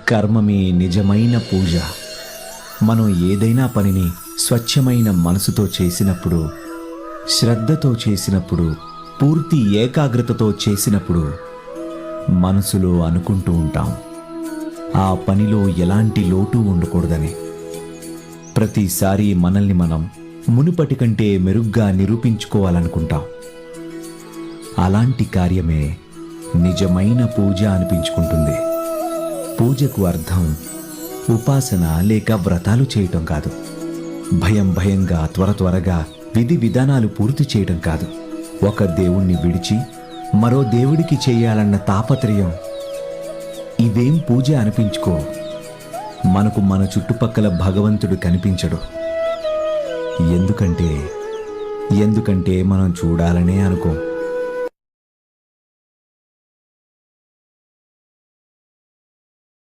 కర్మమే నిజమైన పూజ. మనం ఏదైనా పనిని స్వచ్ఛమైన మనసుతో చేసినప్పుడు, శ్రద్ధతో చేసినప్పుడు, పూర్తి ఏకాగ్రతతో చేసినప్పుడు మనసులో అనుకుంటూ ఉంటాం, ఆ పనిలో ఎలాంటి లోటు ఉండకూడదని. ప్రతిసారి మనల్ని మనం మునుపటి కంటే మెరుగ్గా నిరూపించుకోవాలనుకుంటాం. అలాంటి కార్యమే నిజమైన పూజ అనిపించుకుంటుంది. పూజకు అర్థం ఉపాసన లేక వ్రతాలు చేయటం కాదు. భయంగా త్వరగా విధి విధానాలు పూర్తి చేయటం కాదు. ఒక దేవుణ్ణి విడిచి మరో దేవుడికి చేయాలన్న తాపత్రయం, ఇవేం పూజ అనిపించుకో. మనకు మన చుట్టుపక్కల భగవంతుడు కనిపించడు. ఎందుకంటే మనం చూడాలనే అనుకోం.